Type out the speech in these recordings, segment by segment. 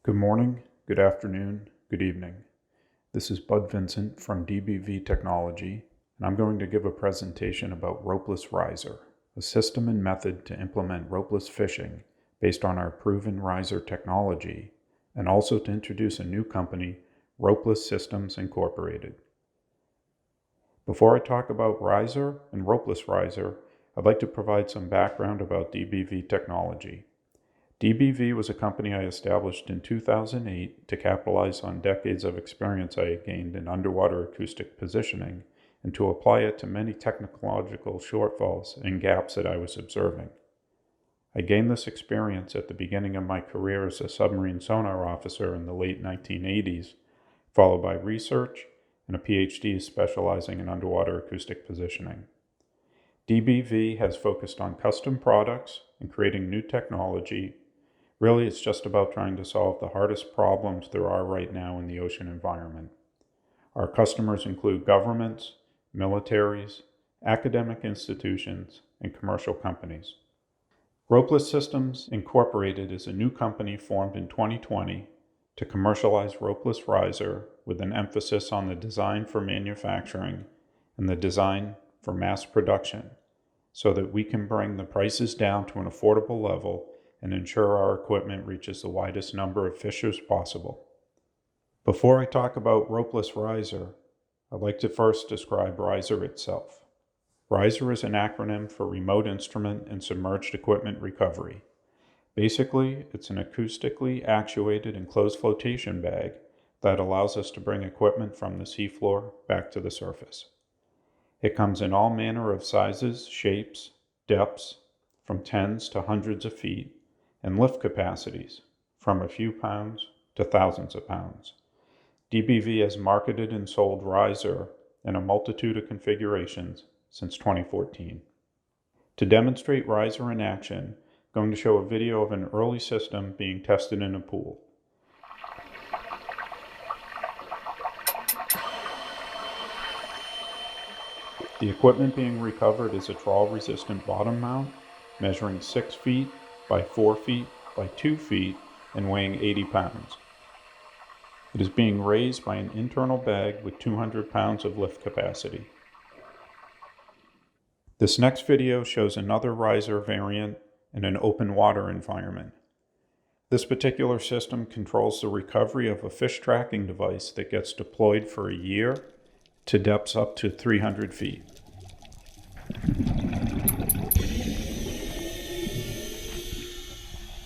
Good morning, good afternoon, good evening. This is Bud Vincent from DBV Technology, and I'm going to give a presentation about ropeless riser, a system and method to implement ropeless fishing based on our proven riser technology, and also to introduce a new company, Ropeless Systems Incorporated. Before I talk about riser and ropeless riser, I'd like to provide some background about DBV Technology. DBV was a company I established in 2008 to capitalize on decades of experience I had gained in underwater acoustic positioning and to apply it to many technological shortfalls and gaps that I was observing. I gained this experience at the beginning of my career as a submarine sonar officer in the late 1980s, followed by research and a PhD specializing in underwater acoustic positioning. DBV has focused on custom products and creating new technology. Really, it's just about trying to solve the hardest problems there are right now in the ocean environment. Our customers include governments, militaries, academic institutions, and commercial companies. Ropeless Systems Incorporated is a new company formed in 2020 to commercialize ropeless riser with an emphasis on the design for manufacturing and the design for mass production so that we can bring the prices down to an affordable level and ensure our equipment reaches the widest number of fishers possible. Before I talk about ropeless riser, I'd like to first describe riser itself. Riser is an acronym for Remote Instrument and Submerged Equipment Recovery. Basically, it's an acoustically actuated enclosed flotation bag that allows us to bring equipment from the seafloor back to the surface. It comes in all manner of sizes, shapes, depths, from tens to hundreds of feet, and lift capacities, from a few pounds to thousands of pounds. DBV has marketed and sold riser in a multitude of configurations since 2014. To demonstrate riser in action, I'm going to show a video of an early system being tested in a pool. The equipment being recovered is a trawl-resistant bottom mount, measuring 6 feet by 4 feet by 2 feet and weighing 80 pounds. It is being raised by an internal bag with 200 pounds of lift capacity. This next video shows another riser variant in an open water environment. This particular system controls the recovery of a fish tracking device that gets deployed for a year to depths up to 300 feet.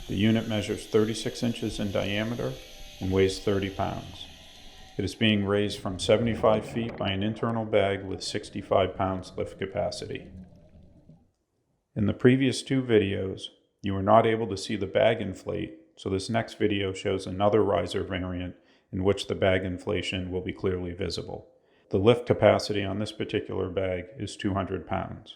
The unit measures 36 inches in diameter and weighs 30 pounds. It is being raised from 75 feet by an internal bag with 65 pounds lift capacity. In the previous two videos, you were not able to see the bag inflate, so this next video shows another riser variant in which the bag inflation will be clearly visible. The lift capacity on this particular bag is 200 pounds.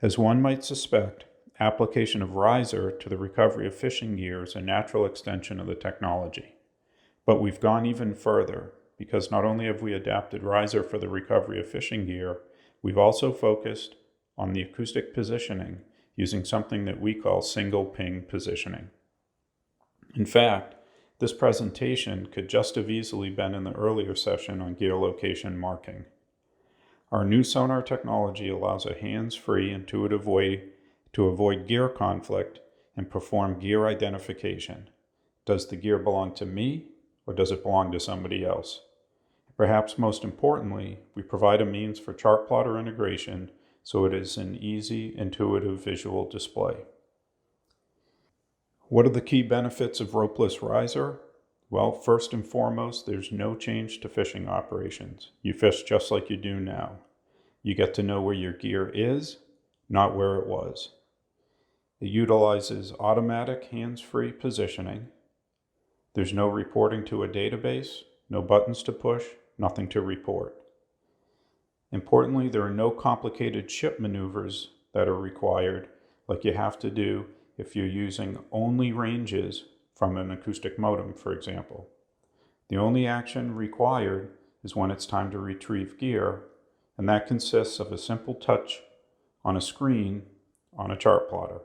As one might suspect, application of riser to the recovery of fishing gear is a natural extension of the technology. But we've gone even further, because not only have we adapted riser for the recovery of fishing gear, we've also focused on the acoustic positioning using something that we call single ping positioning. In fact, this presentation could just have easily been in the earlier session on gear location marking. Our new sonar technology allows a hands-free, intuitive way to avoid gear conflict and perform gear identification. Does the gear belong to me, or does it belong to somebody else? Perhaps most importantly, we provide a means for chart plotter integration so it is an easy, intuitive visual display. What are the key benefits of ropeless riser? Well, first and foremost, there's no change to fishing operations. You fish just like you do now. You get to know where your gear is, not where it was. It utilizes automatic hands-free positioning. There's no reporting to a database, no buttons to push, nothing to report. Importantly, there are no complicated ship maneuvers that are required, like you have to do if you're using only ranges from an acoustic modem, for example. The only action required is when it's time to retrieve gear, and that consists of a simple touch on a screen on a chart plotter.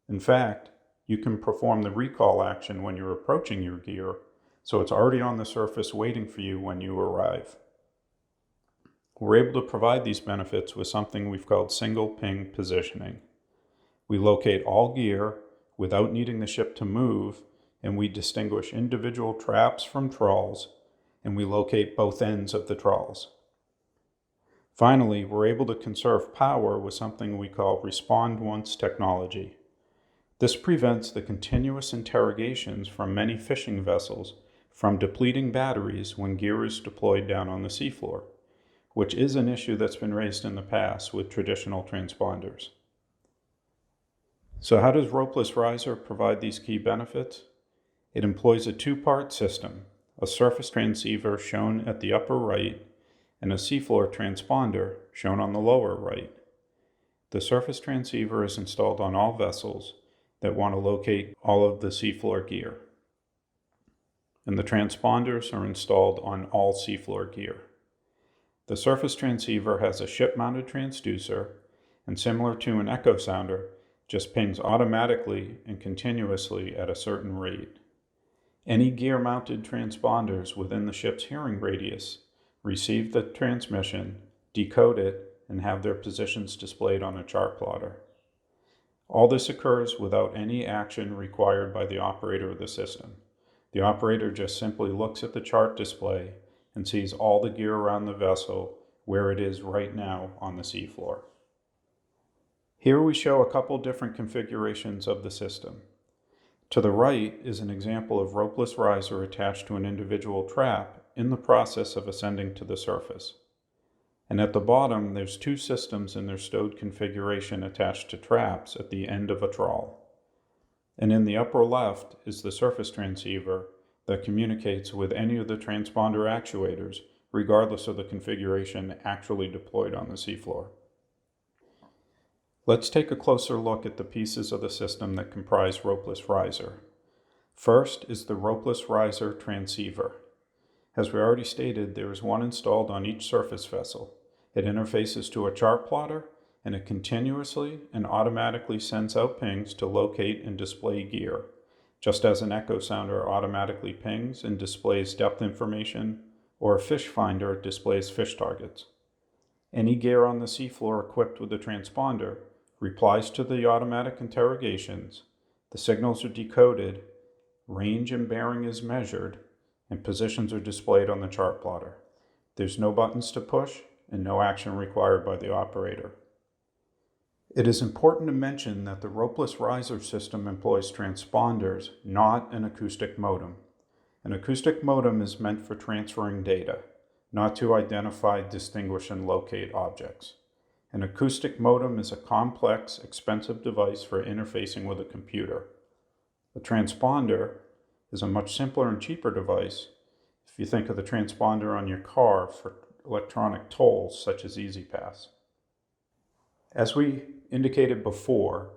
In fact, you can perform the recall action when you're approaching your gear, so it's already on the surface waiting for you when you arrive. We're able to provide these benefits with something we've called single ping positioning. We locate all gear without needing the ship to move, and we distinguish individual traps from trawls, and we locate both ends of the trawls. Finally, we're able to conserve power with something we call respond once technology. This prevents the continuous interrogations from many fishing vessels from depleting batteries when gear is deployed down on the seafloor, which is an issue that's been raised in the past with traditional transponders. So how does Ropeless Riser provide these key benefits? It employs a two-part system, a surface transceiver shown at the upper right and a seafloor transponder shown on the lower right. The surface transceiver is installed on all vessels that want to locate all of the seafloor gear, and the transponders are installed on all seafloor gear. The surface transceiver has a ship-mounted transducer, and similar to an echo sounder, just pings automatically and continuously at a certain rate. Any gear-mounted transponders within the ship's hearing radius receive the transmission, decode it, and have their positions displayed on a chart plotter. All this occurs without any action required by the operator of the system. The operator just simply looks at the chart display and sees all the gear around the vessel where it is right now on the seafloor. Here we show a couple different configurations of the system. To the right is an example of Ropeless Riser attached to an individual trap in the process of ascending to the surface. And at the bottom, there's two systems in their stowed configuration attached to traps at the end of a trawl. And in the upper left is the surface transceiver that communicates with any of the transponder actuators, regardless of the configuration actually deployed on the seafloor. Let's take a closer look at the pieces of the system that comprise Ropeless Riser. First is the Ropeless Riser transceiver. As we already stated, there is one installed on each surface vessel. It interfaces to a chart plotter, and it continuously and automatically sends out pings to locate and display gear, just as an echo sounder automatically pings and displays depth information, or a fish finder displays fish targets. Any gear on the seafloor equipped with a transponder replies to the automatic interrogations, the signals are decoded, range and bearing is measured, and positions are displayed on the chart plotter. There's no buttons to push and no action required by the operator. It is important to mention that the Ropeless Riser system employs transponders, not an acoustic modem. An acoustic modem is meant for transferring data, not to identify, distinguish, and locate objects. An acoustic modem is a complex, expensive device for interfacing with a computer. A transponder is a much simpler and cheaper device if you think of the transponder on your car for electronic tolls such as EasyPass. As we indicated before,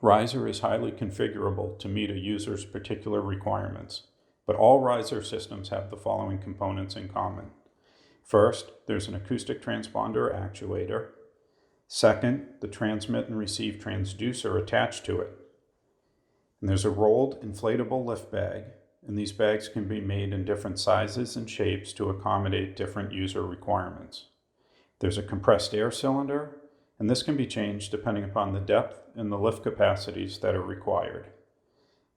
Riser is highly configurable to meet a user's particular requirements, but all Riser systems have the following components in common. First, there's an acoustic transponder actuator. Second, the transmit and receive transducer attached to it. And there's a rolled inflatable lift bag, and these bags can be made in different sizes and shapes to accommodate different user requirements. There's a compressed air cylinder, and this can be changed depending upon the depth and the lift capacities that are required.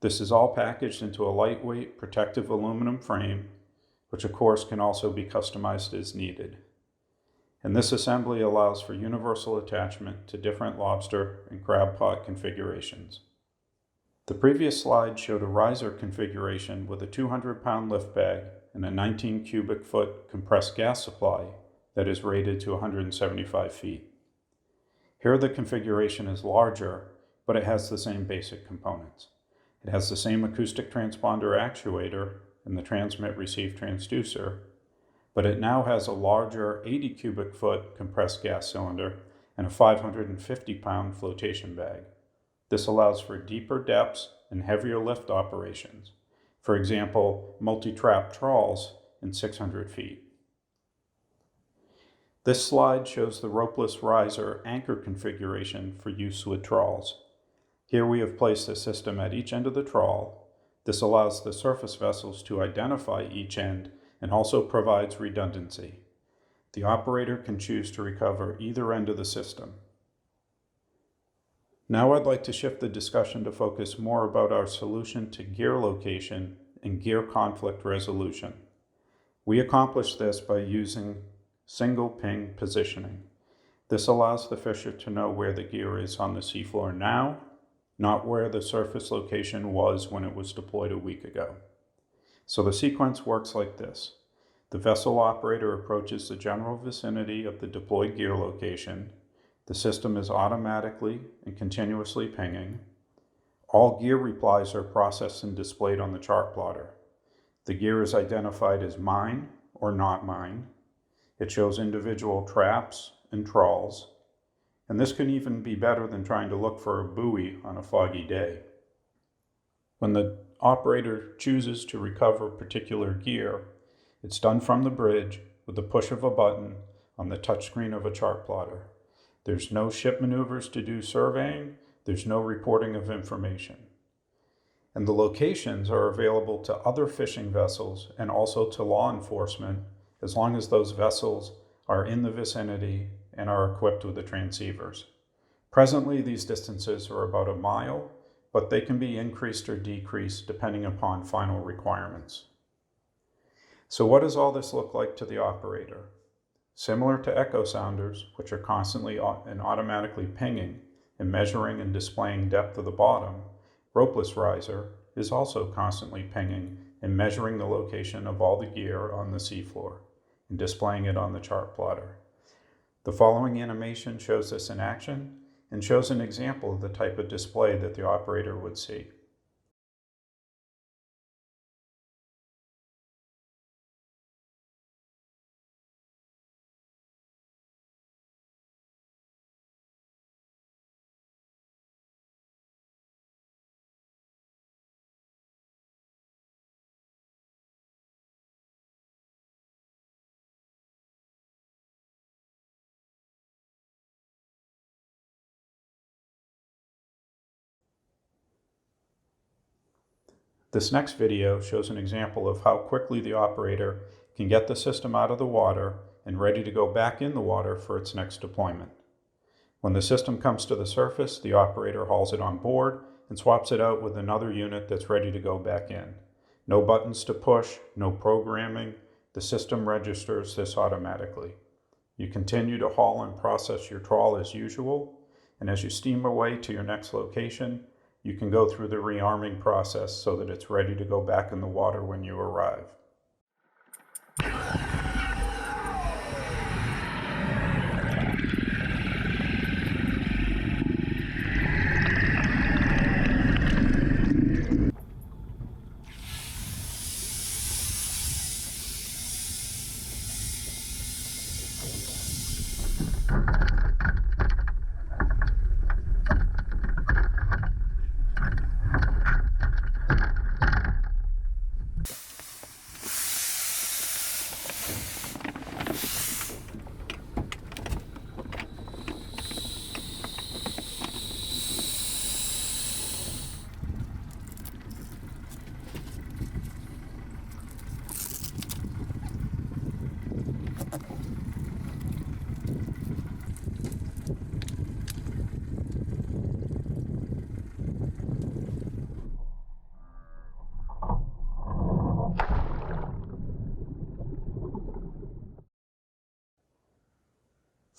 This is all packaged into a lightweight protective aluminum frame, which of course can also be customized as needed. And this assembly allows for universal attachment to different lobster and crab pot configurations. The previous slide showed a riser configuration with a 200-pound lift bag and a 19 cubic foot compressed gas supply that is rated to 175 feet. Here the configuration is larger, but it has the same basic components. It has the same acoustic transponder actuator and the transmit-receive transducer, but it now has a larger 80 cubic foot compressed gas cylinder and a 550-pound flotation bag. This allows for deeper depths and heavier lift operations. For example, multi-trap trawls in 600 feet. This slide shows the ropeless riser anchor configuration for use with trawls. Here we have placed the system at each end of the trawl. This allows the surface vessels to identify each end and also provides redundancy. The operator can choose to recover either end of the system. Now I'd like to shift the discussion to focus more about our solution to gear location and gear conflict resolution. We accomplish this by using single ping positioning. This allows the fisher to know where the gear is on the seafloor now, not where the surface location was when it was deployed a week ago. So the sequence works like this. The vessel operator approaches the general vicinity of the deployed gear location. The system is automatically and continuously pinging. All gear replies are processed and displayed on the chart plotter. The gear is identified as mine or not mine. It shows individual traps and trawls. And this can even be better than trying to look for a buoy on a foggy day. When the operator chooses to recover particular gear, it's done from the bridge with the push of a button on the touchscreen of a chart plotter. There's no ship maneuvers to do surveying. There's no reporting of information. And the locations are available to other fishing vessels and also to law enforcement as long as those vessels are in the vicinity and are equipped with the transceivers. Presently, these distances are about a mile, but they can be increased or decreased depending upon final requirements. So what does all this look like to the operator? Similar to echo sounders, which are constantly and automatically pinging and measuring and displaying depth of the bottom, ropeless riser is also constantly pinging and measuring the location of all the gear on the seafloor and displaying it on the chart plotter. The following animation shows this in action and shows an example of the type of display that the operator would see. This next video shows an example of how quickly the operator can get the system out of the water and ready to go back in the water for its next deployment. When the system comes to the surface, the operator hauls it on board and swaps it out with another unit that's ready to go back in. No buttons to push, no programming. The system registers this automatically. You continue to haul and process your trawl as usual, and as you steam away to your next location, you can go through the rearming process so that it's ready to go back in the water when you arrive.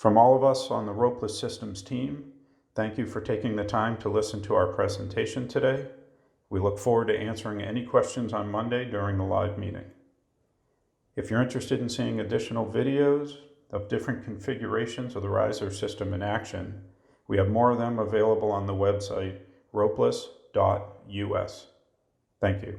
From all of us on the Ropeless Systems team, thank you for taking the time to listen to our presentation today. We look forward to answering any questions on Monday during the live meeting. If you're interested in seeing additional videos of different configurations of the riser system in action, we have more of them available on the website ropeless.us. Thank you.